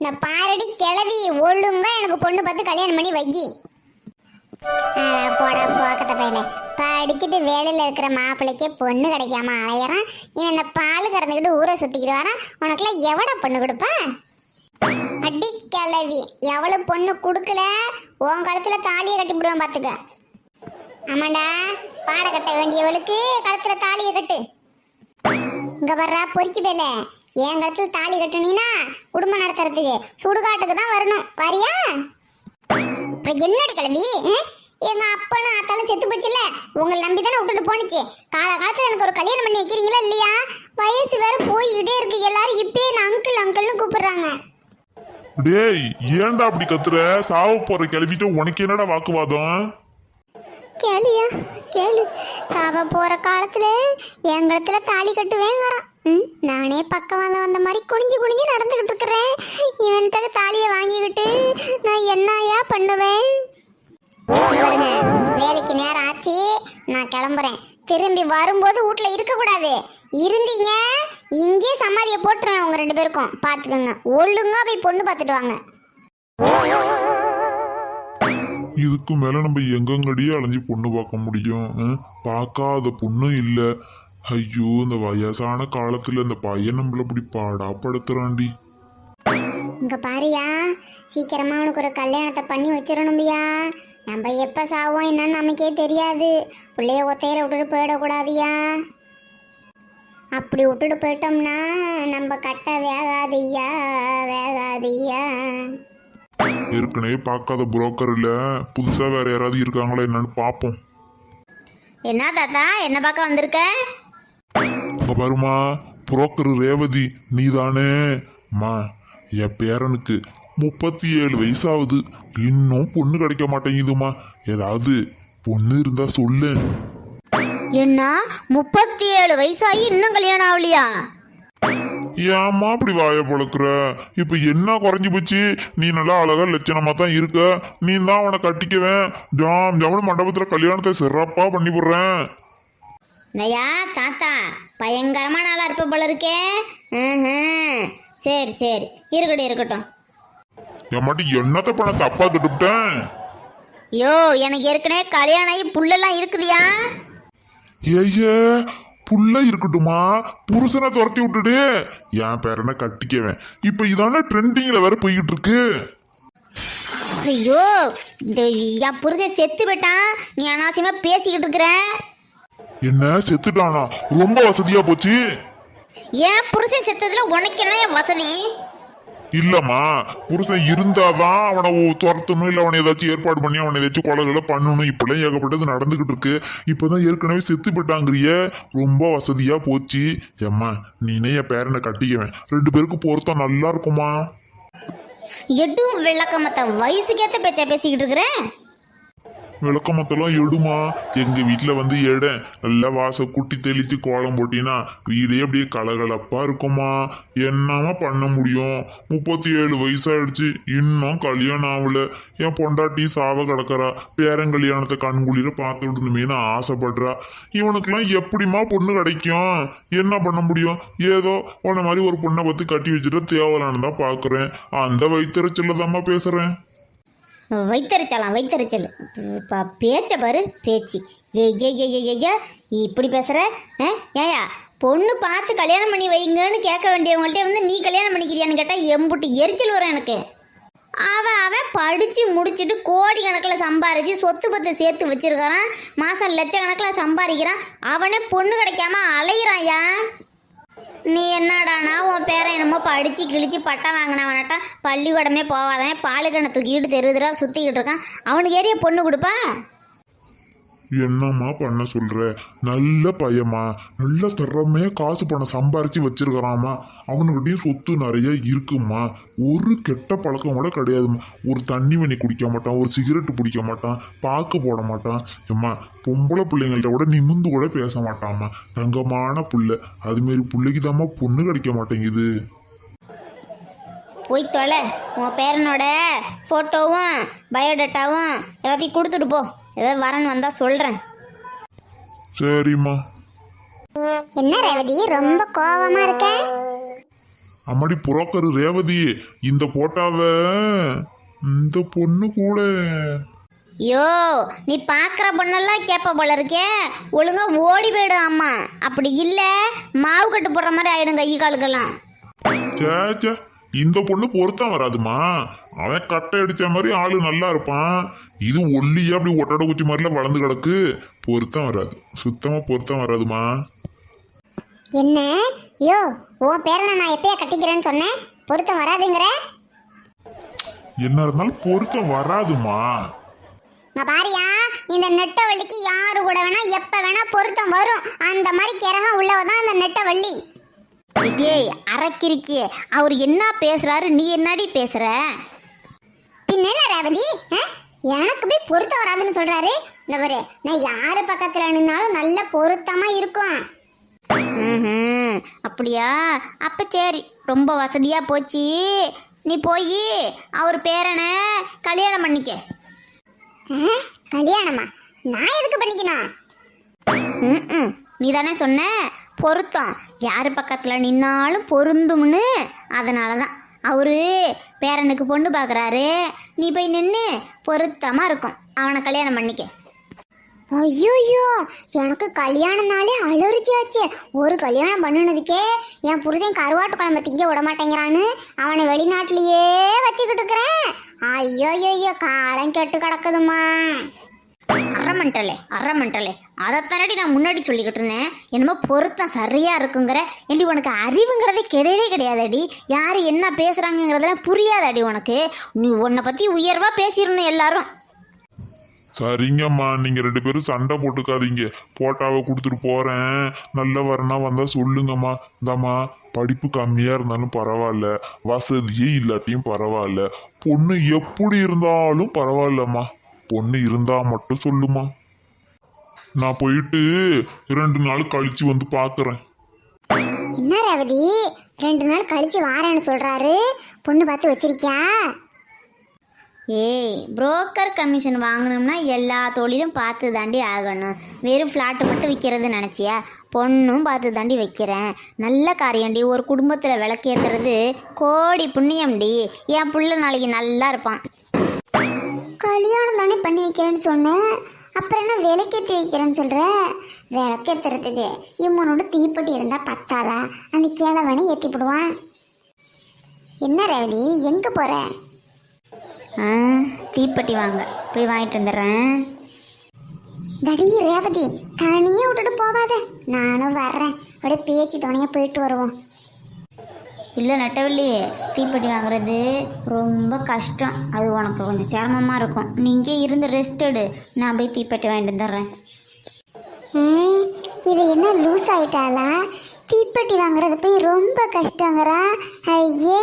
இந்த பாரடி கிளவி ஒழுங்கா எனக்கு பொண்ணு பார்த்து கல்யாணம் பண்ணி வைக்கி. போடா போக்கத்த பையில படிச்சுட்டு வேலையில் இருக்கிற மாப்பிள்ளைக்கே பொண்ணு கிடைக்காம அலையறான். இவன் இந்த பால் கறந்துக்கிட்டு ஊரை சுத்திக்கிட்டு வரான். உனக்குலாம் எவடா பொண்ணு கொடுப்பா? அடி கிளவி, எவ்வளவு பொண்ணு கொடுக்கல உன் கழுத்துல தாலியை கட்டி விடுவான் பாத்துக்க. ஆமாண்டா, பாட கட்ட வேண்டியவளுக்கு கழுத்துல தாலியை கட்டு. இங்க வர்றா பொறுக்கி பேல, என் கழுத்துல தாலி கட்டுனீனா குடும்பம் நடத்துறதுக்கு சுடுகாட்டுக்கு தான் வரணும். வரியா? என்னடி கிளவி, எங்க அப்பனும் அத்தாலும் செத்து போச்சுல்ல, உங்களை நம்பிதானே விட்டுட்டு போனுச்சு. காலகாலத்துல எனக்கு ஒரு கல்யாணம் பண்ணி வைக்கிறீங்களா இல்லையா? வயசு வேற போய்கிட்டே இருக்கு. எல்லாரும் இப்பயே நான் அங்கிள் அங்கிள்னு கூப்பிடுறாங்க. டேய், ஏன்டா அப்படி கத்துற? சாவ போற கிளவிட்டு உனக்கு என்னடா வாக்குவாதம்? கேளியா கேளு, சாவ போற காலத்துல எங்களத்துல தாலி கட்டுவேங்கிறான். நானே பக்கம் வந்த மாதிரி குனிஞ்சு குனிஞ்சு நடந்துகிட்டு இருக்கிறேன். இவன்கிட்ட தாலியை வாங்கிக்கிட்டு நான் என்னையா பண்ணுவேன்? பாருங்க, வேலைக்கு நேரம் ஆச்சு, நான் கிளம்புறேன். திரும்பி வரும்போது வீட்டுல இருக்க கூடாது. இருந்தீங்க இங்கே சமாதியை போட்டுருவேன் உங்க 2 பேருக்கும். பாத்துக்கோங்க, ஒழுங்கா போய் பொண்ணு பார்த்துட்டு வாங்க. இதுக்கு மேல நம்ம எங்கங்கடியே அலைஞ்சு பொண்ணு பார்க்க முடியும்? பார்க்காத பொண்ணும் இல்ல. ஐயோ, இந்த வயசான காலத்துல இந்த பையன் நம்மள இப்படி பாடாப்படுத்துறாண்டி. இங்க பாரியா, சீக்கிரமா அவனுக்கு ஒரு கல்யாணத்தை பண்ணி வச்சிடணும்பியா. நம்ம எப்ப சாவோம் என்னன்னு நமக்கே தெரியாது. பிள்ளைய ஒத்தையில விட்டுட்டு போயிடக்கூடாதியா. அப்படி விட்டுட்டு போயிட்டோம்னா நம்ம கட்ட வேகாதியா வேகாதியா. ஏற்கனவே பார்க்காத புரோக்கர் இல்ல, புதுசா வேற யாராவது இருக்காங்களா என்னன்னு பாப்போம். என்ன தாத்தா, என்ன பார்க்க வந்திருக்க? பாருமா, புரோக்கர் ரேவதி நீதானே? மா, என் பேரனுக்கு 37 வயசாகுது, இன்னும் பொண்ணு கிடைக்க மாட்டேங்குதுமா. ஏதாவது பொண்ணு இருந்தா சொல்லு. என்ன 37 வயசாகி இன்னும் கல்யாணம் ஆகலையா? ஏம்மா அப்படி வாய பொழக்குற? இப்ப என்ன குறைஞ்சி போச்சு? நீ நல்லா அழகா லட்சணமா தான் இருக்க. நீ தான் அவனை கட்டிக்குவேன். ஜாம் ஜாமனு மண்டபத்துல கல்யாணத்தை சிறப்பா பண்ணி போடுறேன். நையா தாத்தா, பயங்கரமான ஆளா இருப்ப போல இருக்கே. சரி சரி, இருக்கட்டும் இருக்கட்டும். என் மாட்டி என்னத்தை பண்ண தப்பா கட்டுவிட்டேன்? யோ, எனக்கு ஏற்கனவே கல்யாணம் ஆகி புள்ளெல்லாம் இருக்குதியா? ஏய்யே, புள்ள இருக்கட்டுமா, புருஷனை துரத்தி விட்டுடு. என் பேரனை கட்டிக்குவேன். இப்ப இதான ட்ரெண்டிங்ல வேற போய்கிட்டு இருக்கு. ஐயோ, இந்த என் புருஷன் செத்து போயிட்டான், நீ அனாவசியமா பேசிக்கிட்டு இருக்கிற. என்ன செத்துட்டானா? ரொம்ப வசதியா போச்சு. ஏன் புருஷன் செத்ததுல உனக்கு என்ன வசதி? இல்லம்மா, புருஷன் இருந்தாதான் அவனை துரத்தணும், இல்ல அவனை ஏதாச்சும் ஏற்பாடு பண்ணி அவனை ஏதாச்சும் கொலைகளை பண்ணணும். இப்பெல்லாம் ஏகப்பட்டது நடந்துகிட்டு இருக்கு. இப்பதான் ஏற்கனவே செத்து போயிட்டாங்கிறிய, ரொம்ப வசதியா போச்சு. ஏம்மா, நீனே என் பேரனை கட்டிக்குவேன். 2 பேருக்கு பொருத்தம் நல்லா இருக்குமா? எட்டும் விளக்கமத்த வயசுக்கேத்த பேச்சா பேசிக்கிட்டு இருக்கிற. விளக்கமத்தெல்லாம் எடுமா. எங்க வீட்டுல வந்து எட நல்லா வாச குட்டி தெளித்து கோலம் போட்டினா வீடே அப்படியே கலகலப்பா இருக்குமா. என்னமா பண்ண முடியும்? 37 வயசாயிடுச்சு, இன்னும் கல்யாணம் ஆகல. என் பொண்டாட்டி சாவ கிடக்குறா. பேரங்கல்யாணத்தை கண்குளிர பார்த்து விடணுமேனு ஆசைப்படுறா. இவனுக்கெல்லாம் எப்படிமா பொண்ணு கிடைக்கும்? என்ன பண்ண முடியும்? ஏதோ உன்ன மாதிரி ஒரு பொண்ணை பத்தி கட்டி வச்சுட்டு தேவலான்னு தான் பாக்குறேன். அந்த வயிற்றுச்சல தாம்மா பேசுறேன். வைத்தறிச்சலாம் வைத்தறிச்சல். இப்போ பேச்ச பாரு, பேச்சு. ஏ இப்படி பேசுகிற? ஏயா, பொண்ணு பார்த்து கல்யாணம் பண்ணி வைங்கன்னு கேட்க வேண்டியவங்கள்ட்ட வந்து நீ கல்யாணம் பண்ணிக்கிறியான்னு கேட்டால் எம்புட்டு எரிச்சல் வரும் எனக்கு. அவன் படித்து முடிச்சுட்டு கோடி கணக்கில் சம்பாரிச்சு சொத்து பத்தை சேர்த்து வச்சிருக்கான். மாதம் லட்சக்கணக்கில் சம்பாதிக்கிறான். அவனே பொண்ணு கிடைக்காம அலையிறான்யா. நீ என்னடானா உன் பேரை என்னமோ படித்து கிழிச்சு பட்டம் வாங்கினவனட்டா பள்ளிக்கூடமே போவாதவன் பாலுக்கண்ணை தூக்கிட்டு தெருதுரா சுற்றிக்கிட்டு இருக்கான். அவனுக்கு ஏறிய பொண்ணு கொடுப்பா? என்னம்மா பண்ண சொல்ற? நல்ல பையமா, நல்ல திறமையா காசு பணம் சம்பாரிச்சு வச்சிருக்கிறாமா. அவனுக்கிட்டையும் சொத்து நிறைய இருக்குமா. ஒரு கெட்ட பழக்கம் கூட கிடையாதுமா. ஒரு தண்ணி வண்ணி குடிக்க மாட்டான், ஒரு சிகரெட்டு பிடிக்க மாட்டான், பாக்கு போட மாட்டான். ஏம்மா, பொம்பளை பிள்ளைங்கள்ட்ட கூட நிமிந்து கூட பேச மாட்டாமா. தங்கமான புள்ள. அதுமாரி பிள்ளைக்கு தாம்மா பொண்ணு கிடைக்க மாட்டேங்குது. போய் தொலை. உன் பேரனோட ஃபோட்டோவும் பயோடேட்டாவும் எல்லாத்தையும் கொடுத்துட்டு போ. ஏதாவது வரன்னு வந்தால் சொல்கிறேன். சரிம்மா. என்ன ரேவதி, ரொம்ப கோவமா இருக்க? அம்மாடி புரோக்கர் ரேவதி, இந்த போட்டாவ இந்த பொண்ணு கூட. யோ, நீ பார்க்குற பொண்ணெல்லாம் கேட்ப போல இருக்கே, ஒழுங்கா ஓடி போயிடும். அம்மா அப்படி இல்லை மாவு கட்டு போடுற மாதிரி ஆயிடும் கை காலுக்கெல்லாம். சேச்சே, இந்த பொண்ணு பொருத்தம் வராதுமா. அவன் கட்டை அடிச்ச மாதிரி ஆளு நல்லா இருப்பான். இது ஒல்லியா அப்படி ஒட்டடை குச்சி மாதிரிலாம் வளர்ந்து கிடக்கு. பொருத்தம் வராது, சுத்தமா பொருத்தம் வராதுமா. என்ன யோ, உன் பேரனை நான் எப்பயா கட்டிக்கிறேன்னு சொன்னேன், பொருத்தம் வராதுங்கிற? என்ன இருந்தாலும் பொருத்தம் வராதுமா. நான் பாரியா, இந்த நெட்டவள்ளிக்கு யாரு கூட வேணா எப்ப வேணா பொருத்தம் வரும். அந்த மாதிரி கிரகம் உள்ளவதான் அந்த நெட்டவள்ளி. டேய் அரைக்கிருக்கியே, அவர் என்ன பேசுறாரு, நீ என்னடி பேசுற? பின்ன என்ன ரேவதி, எனக்கு போய் பொருத்தம் வராதுன்னு சொல்றாரு. இந்த பாரு, நான் யாரு பக்கத்துல நின்னாலும் நல்ல பொருத்தமா இருக்கும். அப்படியா? அப்ப சரி, ரொம்ப வசதியா போச்சு. நீ போய் அவர் பேரனை கல்யாணம் பண்ணிக்க. கல்யாணமா? நான் எதுக்கு பண்ணிக்கணும்? நீ தானே சொன்ன பொருத்தம் யார் பக்கத்தில் நின்னாலும் பொருந்தும்னு. அதனால தான் அவரு பேரனுக்கு பொண்ணு பார்க்குறாரு. நீ போய் நின்று பொருத்தமாக இருக்கும், அவனை கல்யாணம் பண்ணிக்க. ஐயோயோ, எனக்கு கல்யாணம்னாலே அலர்ஜி ஆச்சு. ஒரு கல்யாணம் பண்ணினதுக்கே என் புருஷன் கருவாட்டு குழம்பு திங்க விட மாட்டேங்கிறான்னு அவனை வெளிநாட்டிலேயே வச்சுக்கிட்டு இருக்கிறேன். ஐயோயோ, காலம் கெட்டு கிடக்குதுமா. அறமண்டலே அதைத்தானடி நான் முன்னாடி சொல்லிக்கிட்டு இருந்தேன். என்னமோ பொருத்தம் சரியாக இருக்குங்கிற. ஏண்டி உனக்கு அறிவுங்கிறதே கிடையவே கிடையாதடி. யார் என்ன பேசுகிறாங்கிறதெல்லாம் புரியாதடி உனக்கு. நீ உன்னை பற்றி உயர்வாக பேசிடணும் எல்லாரும். சரிங்கம்மா, நீங்க 2 பேரும் சண்டை போட்டுக்காதீங்க. போட்டாவை கொடுத்துட்டு போறேன். நல்ல வரனா வந்தா சொல்லுங்கம்மா. இந்தாம்மா, படிப்பு கம்மியா இருந்தாலும் பரவாயில்ல, வசதியே இல்லாட்டியும் பரவாயில்ல, பொண்ணு எப்படி இருந்தாலும் பரவாயில்லம்மா. பொண்ணு இருந்தா மட்டும் சொல்லுமா. நான் போயிட்டு 2 நாள் கழிச்சு வந்து பாக்குறேன். என்ன ரேவதி, 2 நாள் கழிச்சு வாரேன்னு சொல்றாரு. பொண்ணு பார்த்து வச்சிருக்கியா? ஏய், புரோக்கர் கமிஷன் வாங்கணும்னா எல்லா தொழிலும் பார்த்து தாண்டி ஆகணும். வெறும் ஃப்ளாட்டு மட்டும் விற்கிறது நினச்சியா? பொண்ணும் பார்த்து தாண்டி வைக்கிறேன். நல்ல காரியம்டி. ஒரு குடும்பத்தில் விளக்கேற்றுறது கோடி புண்ணியம்டி. என் புள்ள நாளைக்கு நல்லா இருப்பான். கல்யாணம் தானே பண்ணி வைக்கிறேன்னு சொன்னேன், அப்புறம் என்ன விளக்கேற்றி வைக்கிறேன்னு சொல்ற? விளக்கேற்றுறதுக்கு இம்மனோட தீப்பெட்டி இருந்தால் பத்தாதா? அந்த கிழவனை ஏற்றி போடுவான். என்ன ரேவதி, எங்கே போகிற? தீப்பெட்டி வாங்க போய் வாங்கிட்டு வந்துடுறேன். தடி ரேவதி, தனியாக விட்டுட்டு போகாத, நானும் வர்றேன். அப்படியே பேச்சு துணையாக போயிட்டு வருவோம். இல்லை நெட்டவள்ளி, தீப்பெட்டி வாங்குறது ரொம்ப கஷ்டம். அது உனக்கு கொஞ்சம் சிரமமாக இருக்கும். நீங்கள் இருந்து ரெஸ்ட் எடு, நான் போய் தீப்பெட்டி வாங்கிட்டு வந்துடுறேன். இவ என்ன லூஸ் ஆயிட்டாளா? தீப்பெட்டி வாங்குறது போய் ரொம்ப கஷ்டங்கிறா. ஐயே